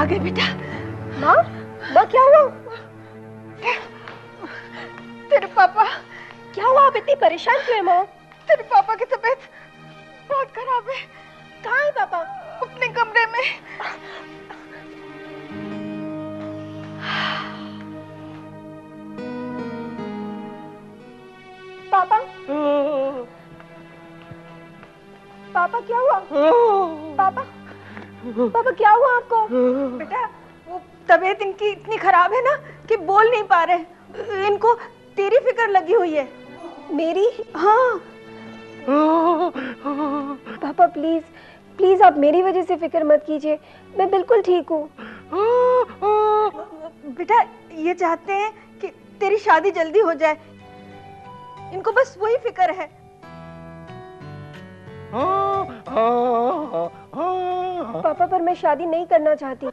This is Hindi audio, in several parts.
गए बेटा। माँ, माँ क्या हुआ? तेरे पापा। क्या हुआ? आप इतनी परेशान क्यों है माँ? तेरे पापा की तबीयत बहुत खराब है। कहाँ है पापा? अपने कमरे में। पापा, पापा क्या हुआ? पापा, पापा क्या हुआ आपको? बेटा वो तबीयत इनकी इतनी खराब है ना कि बोल नहीं पा रहे। इनको तेरी फिक्र लगी हुई है। मेरी? हाँ। पापा प्लीज प्लीज आप मेरी वजह से फिक्र मत कीजिए, मैं बिल्कुल ठीक हूँ। बेटा ये चाहते हैं कि तेरी शादी जल्दी हो जाए, इनको बस वही फिक्र है। पापा पर मैं शादी नहीं करना चाहती।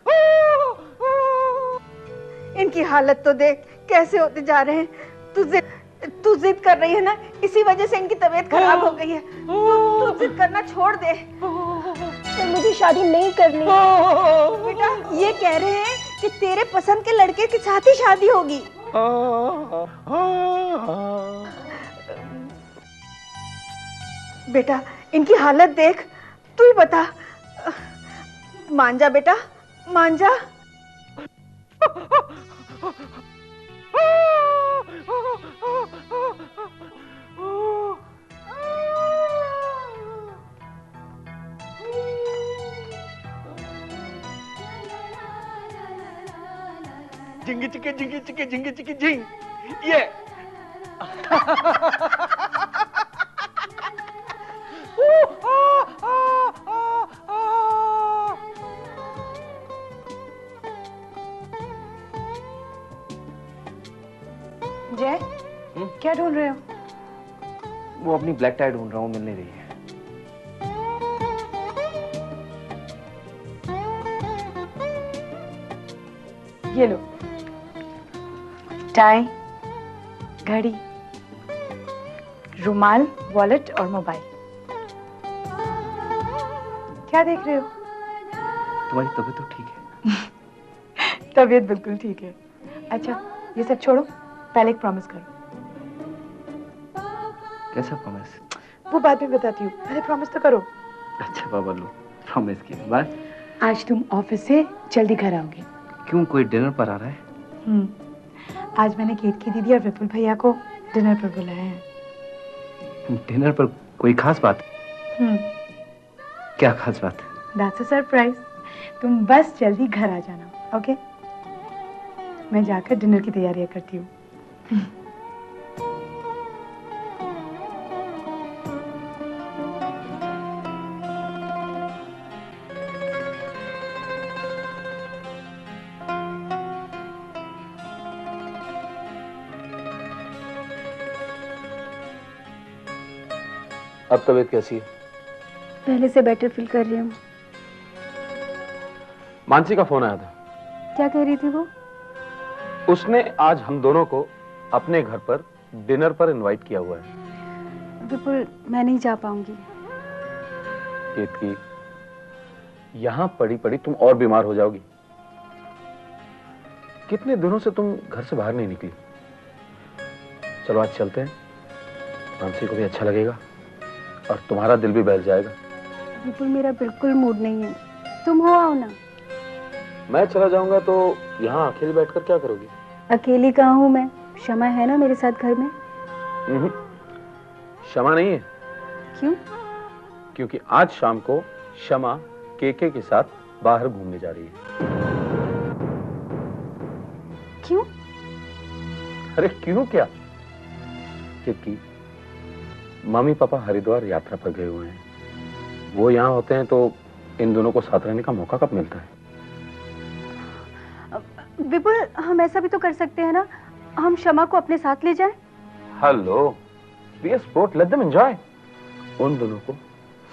इनकी हालत तो देख कैसे होते जा रहे हैं। तू जिद कर रही है ना, इसी वजह से इनकी तबीयत खराब हो गई है। तू जिद करना छोड़ दे। तो मुझे शादी नहीं करनी। बेटा ये कह रहे हैं कि तेरे पसंद के लड़के के साथ ही शादी होगी। बेटा इनकी हालत देख, तू ही बता। मान जा बेटा, मान जा। जिंगी चिके जिंगी चिके जिंगी चिकी जिंग, ये जय, क्या ढूंढ रहे हो? वो अपनी ब्लैक टाई ढूंढ रहा हूँ, मिल नहीं रही है। ये लो, टाई, घड़ी, रुमाल, वॉलेट और मोबाइल। क्या देख रहे हो? तुम्हारी तबीयत तो ठीक है? तबीयत बिल्कुल ठीक है। अच्छा ये सब छोड़ो, पहले एक प्रॉमिस करो। कैसा प्रॉमिस? वो बाद में बताती हूँ, पहले प्रॉमिस तो करो। अच्छा बाबा लो, प्रॉमिस किया। बात आज तुम ऑफिस से जल्दी घर आओगे। क्यों, कोई डिनर पर आ रहा है? आज मैंने केतकी दीदी और विपुल भैया को डिनर पर बुलाया है। डिनर पर कोई खास बात? क्या खास बात? That's a surprise. तुम बस जल्दी घर आ जाना, ओके? मैं जाकर डिनर की तैयारियां करती हूँ। अब तबीयत कैसी है? पहले से बेटर फील कर रही हूँ। मानसी का फोन आया था। क्या कह रही थी वो? उसने आज हम दोनों को अपने घर पर डिनर पर इनवाइट किया हुआ है। विपुल मैं नहीं जा पाऊंगी। केतकी, यहां पड़ी पड़ी तुम और बीमार हो जाओगी। कितने दिनों से तुम घर से बाहर नहीं निकली। चलो आज चलते हैं, मानसी को भी अच्छा लगेगा और तुम्हारा दिल भी बहल जाएगा। विपुल मेरा बिल्कुल मूड नहीं है, तुम हो आओ ना। मैं चला जाऊंगा तो यहाँ अकेले बैठकर क्या करोगी? अकेली कहाँ हूँ मैं, शमा है ना मेरे साथ घर में। शमा नहीं है। क्यों? क्योंकि आज शाम को शमा केके के साथ बाहर घूमने जा रही है। क्यों? अरे क्यों क्या? क्योंकि मम्मी पापा हरिद्वार यात्रा पर गए हुए हैं। वो यहाँ होते हैं तो इन दोनों को साथ रहने का मौका कब मिलता है? विपुल हम ऐसा भी तो कर सकते हैं ना, हम शमा को अपने साथ ले जाएं। Hello, be a sport, let them enjoy. उन दोनों को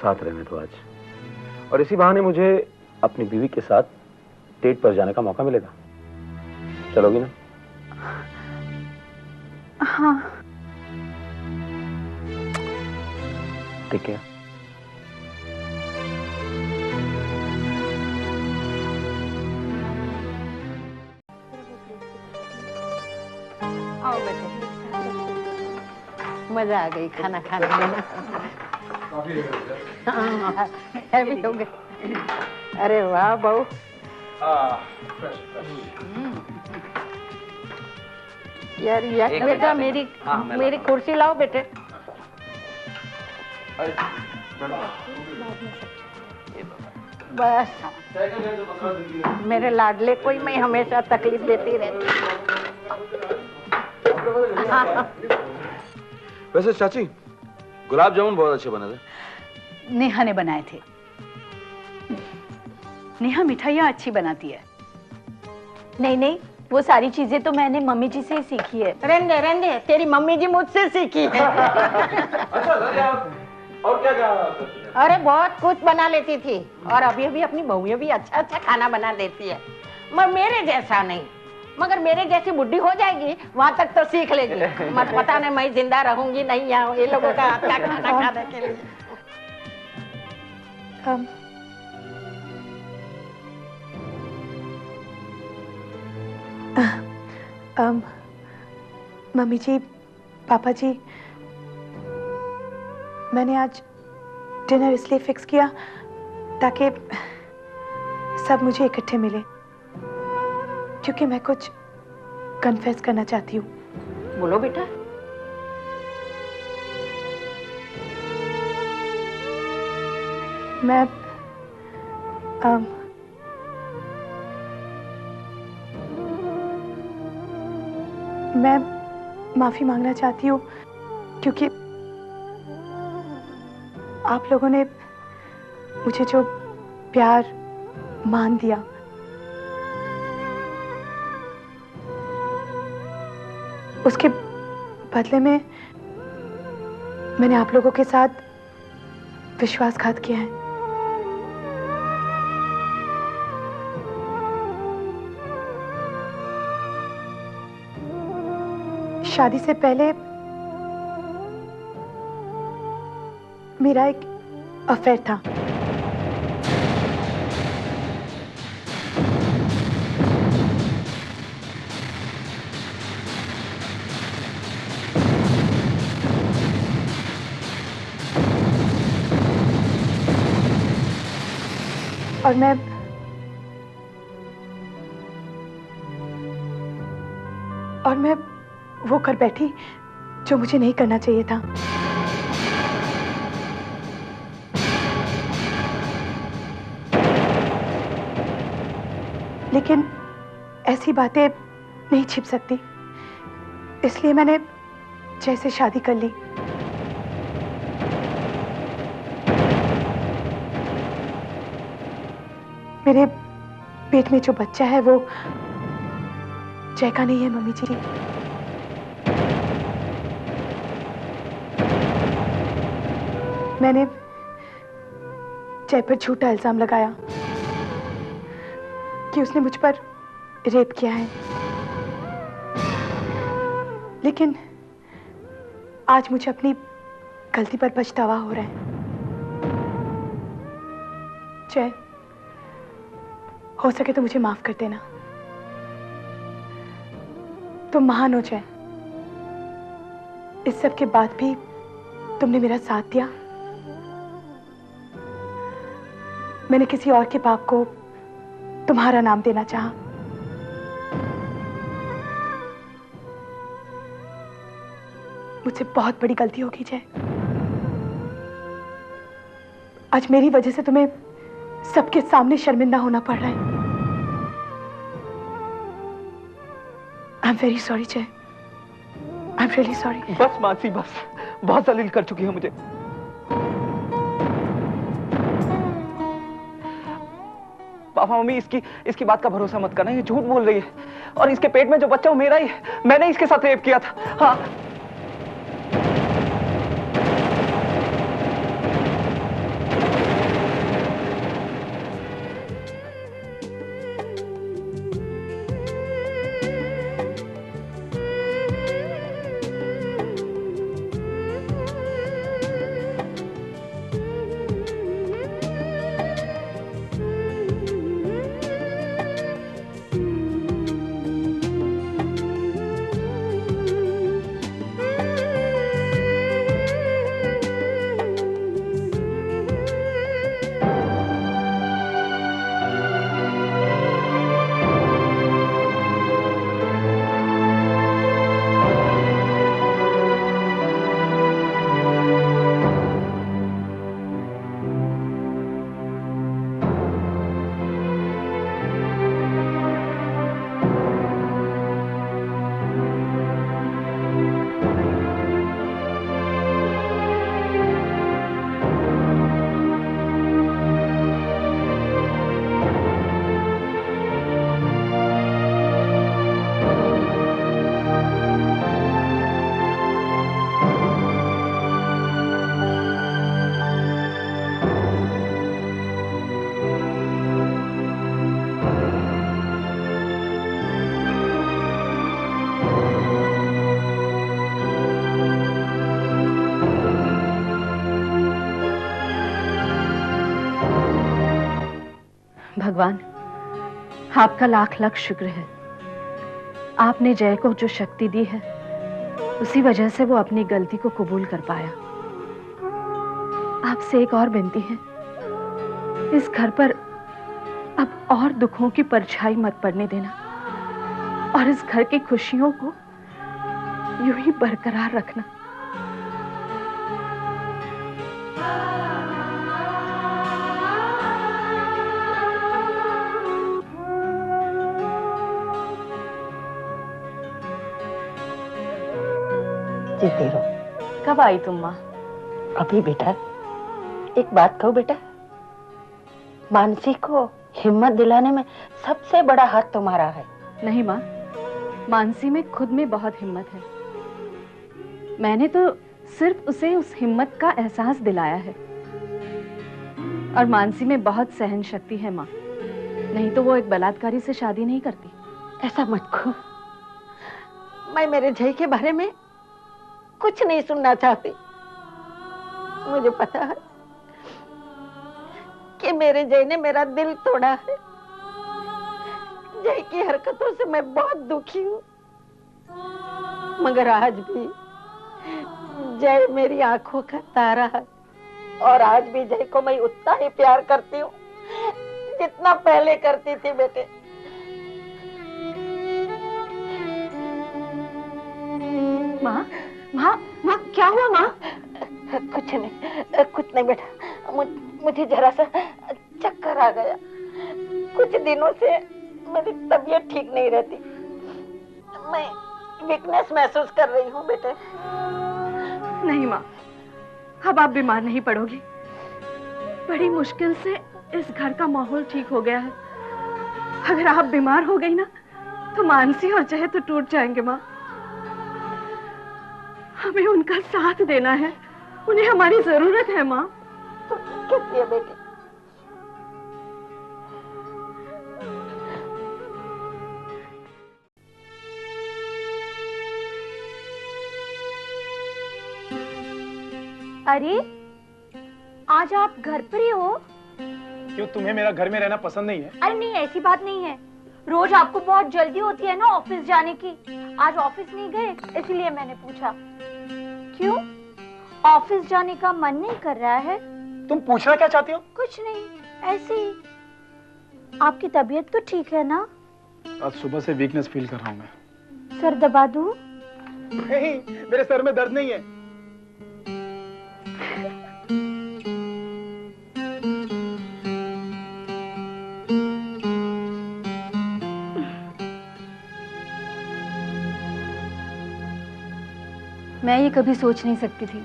साथ रहने दो आज, और इसी बहाने मुझे अपनी बीवी के साथ डेट पर जाने का मौका मिलेगा। चलोगी ना? हाँ। ठीक है। मजा आ गई खाना खाने में ना। हैवी हो गए। अरे वाह बहू। यार बेटा मेरी कुर्सी लाओ बेटे। बस मेरे लाडले को ही मैं हमेशा तकलीफ देती रहती। वैसे चाची गुलाब जामुन बहुत अच्छे बने थे। नेहा ने बनाए थे। नेहा मिठाइयाँ अच्छी बनाती है। नहीं नहीं, वो सारी चीजें तो मैंने मम्मी जी से ही सीखी है। रहने तेरी मम्मी जी मुझसे सीखी है। अच्छा और क्या क्या? अरे बहुत कुछ बना लेती थी और अभी अभी अपनी बहुएं भी अच्छा खाना बना देती है। मगर मेरे जैसा नहीं, मगर मेरे जैसी बुढ़ी हो जाएगी वहां तक तो सीख लेगी। मत पता नहीं मैं जिंदा रहूंगी नहीं यहाँ ये लोगों का हाथ का खाना खाने के लिए। मम्मी जी, पापा जी, मैंने आज डिनर इसलिए फिक्स किया ताकि सब मुझे इकट्ठे मिले, क्योंकि मैं कुछ कन्फेस करना चाहती हूँ। बोलो बेटा। मैं माफी मांगना चाहती हूँ क्योंकि आप लोगों ने मुझे जो प्यार मान दिया, उसके बदले में मैंने आप लोगों के साथ विश्वासघात किया है। शादी से पहले मेरा एक अफेयर था। और मैं वो कर बैठी जो मुझे नहीं करना चाहिए था। लेकिन ऐसी बातें नहीं छिप सकती, इसलिए मैंने जैसे शादी कर ली। मेरे पेट में जो बच्चा है वो जय का नहीं है मम्मी जी। मैंने जय पर झूठा इल्जाम लगाया कि उसने मुझ पर रेप किया है, लेकिन आज मुझे अपनी गलती पर पछतावा हो रहा है। जय, हो सके तो मुझे माफ कर देना। तुम महान हो जय। इस सब के बाद भी तुमने मेरा साथ दिया। मैंने किसी और के पाप को तुम्हारा नाम देना चाहा। मुझसे बहुत बड़ी गलती होगी जय। आज मेरी वजह से तुम्हें सबके सामने शर्मिंदा होना पड़ रहा है। आई एम वेरी सॉरी जय। I am really sorry. बस मासी बस, बहुत जलील कर चुकी है मुझे। पापा मम्मी इसकी बात का भरोसा मत करना, ये झूठ बोल रही है और इसके पेट में जो बच्चा वो मेरा ही है। मैंने इसके साथ रेप किया था। हाँ भगवान, आपका लाख लाख शुक्र है। आपने जय को जो शक्ति दी है, उसी वजह से वो अपनी गलती को कबूल कर पाया। आपसे एक और विनती है, इस घर पर अब और दुखों की परछाई मत पड़ने देना और इस घर की खुशियों को यूं ही बरकरार रखना। जीती रहो। कब आई तुम माँ? अभी बेटा, एक बात कहूँ बेटा, मानसी को हिम्मत दिलाने में सबसे बड़ा हाथ तुम्हारा है। नहीं माँ, मानसी में खुद में बहुत हिम्मत है। मैंने तो सिर्फ उसे उस हिम्मत का एहसास दिलाया है। और मानसी में बहुत सहन शक्ति है माँ, नहीं तो वो एक बलात्कारी से शादी नहीं करती। ऐसा मत कहो, मैं मेरे जय के बारे में कुछ नहीं सुनना चाहती। मुझे पता है कि मेरे जय ने मेरा दिल तोड़ा है। जय की हरकतों से मैं बहुत दुखी हूँ, मगर आज भी जय मेरी आंखों का तारा है और आज भी जय को मैं उतना ही प्यार करती हूँ जितना पहले करती थी बेटे। माँ, माँ, माँ, क्या हुआ माँ? कुछ नहीं बेटा, मुझे जरा सा चक्कर आ गया। कुछ दिनों से मेरी तबीयत ठीक नहीं रहती, मैं वीकनेस महसूस कर रही हूँ बेटे। नहीं माँ, अब आप बीमार नहीं पड़ोगी। बड़ी मुश्किल से इस घर का माहौल ठीक हो गया है। अगर आप बीमार हो गई ना, तो मानसी और जय तो टूट जाएंगे माँ। हमें उनका साथ देना है, उन्हें हमारी जरूरत है माँ। तो कैसी है बेटी? अरे, आज आप घर पर ही हो? क्यों, तुम्हें मेरा घर में रहना पसंद नहीं है? अरे नहीं, ऐसी बात नहीं है। रोज आपको बहुत जल्दी होती है ना ऑफिस जाने की। आज ऑफिस नहीं गए, इसलिए मैंने पूछा। क्यों, ऑफिस जाने का मन नहीं कर रहा है? तुम पूछना क्या चाहती हो? कुछ नहीं, ऐसे ही। आपकी तबीयत तो ठीक है ना? आज सुबह से वीकनेस फील कर रहा हूँ मैं। सर दबा दूं? नहीं, मेरे सर में दर्द नहीं है। मैं ये कभी सोच नहीं सकती थी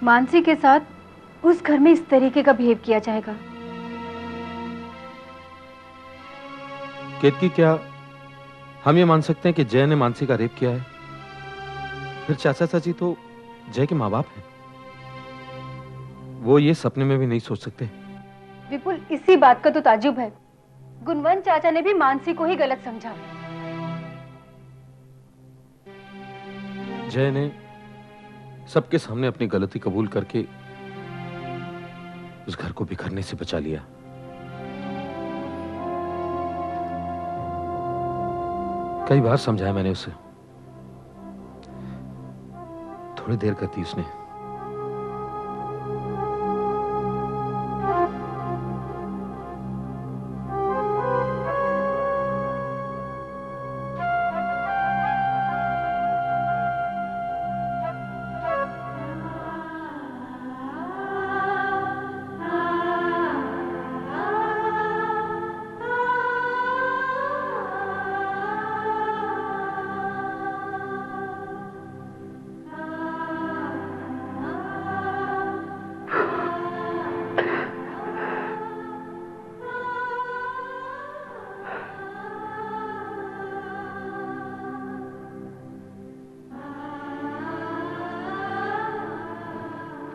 मानसी के साथ उस घर में इस तरीके का बिहेव किया जाएगा। केतकी, क्या हम ये मान सकते हैं कि जय ने मानसी का रेप किया है? फिर चाचा चाची तो जय के माँ बाप हैं। वो ये सपने में भी नहीं सोच सकते। विपुल, इसी बात का तो ताज्जुब है। गुणवंत चाचा ने भी मानसी को ही गलत समझा। जय ने सबके सामने अपनी गलती कबूल करके उस घर को बिखरने से बचा लिया। कई बार समझाया मैंने उसे, थोड़ी देर करती उसने।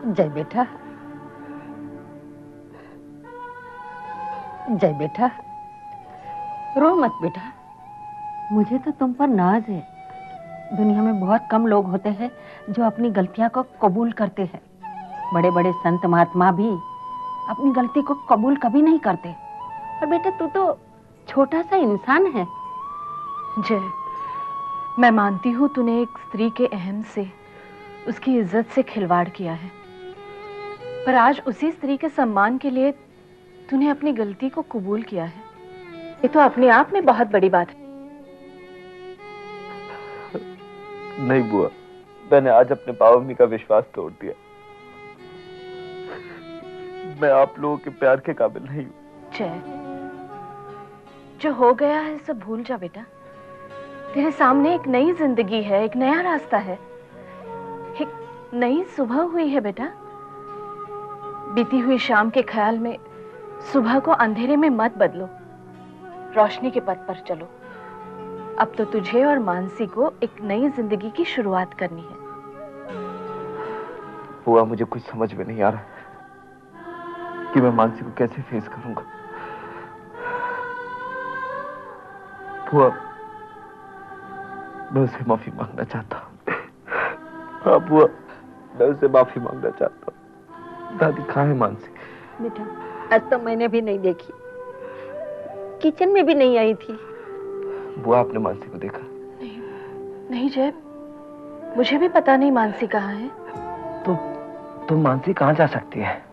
जय बेटा, जय बेटा, रो मत बेटा। मुझे तो तुम पर नाज है। दुनिया में बहुत कम लोग होते हैं जो अपनी गलतियां को कबूल करते हैं। बड़े बड़े संत महात्मा भी अपनी गलती को कबूल कभी नहीं करते। और बेटा तू तो छोटा सा इंसान है। जय, मैं मानती हूँ तूने एक स्त्री के अहम से, उसकी इज्जत से खिलवाड़ किया है, पर आज उसी स्त्री के सम्मान के लिए तूने अपनी गलती को कबूल किया है। ये तो अपने आप में बहुत बड़ी बात है। नहीं बुआ, मैंने आज अपने पापा मम्मी का विश्वास तोड़ दिया। मैं आप लोगों के प्यार के काबिल नहीं हूँ। जय, जो हो गया है सब भूल जा बेटा। तेरे सामने एक नई जिंदगी है, एक नया रास्ता है, एक नई सुबह हुई है बेटा। बीती हुई शाम के ख्याल में सुबह को अंधेरे में मत बदलो, रोशनी के पथ पर चलो। अब तो तुझे और मानसी को एक नई जिंदगी की शुरुआत करनी है। बुआ, मुझे कुछ समझ में नहीं आ रहा कि मैं मानसी को कैसे फेस करूंगा। बुआ, मैं उससे माफी मांगना चाहता हूँ। हाँ बुआ, मैं उससे माफी मांगना चाहता हूँ। दादी कहाँ है मानसी? बेटा आज तो मैंने भी नहीं देखी, किचन में भी नहीं आई थी। बुआ, आपने मानसी को देखा? नहीं, नहीं जय, मुझे भी पता नहीं मानसी कहाँ है। तो मानसी कहाँ जा सकती है?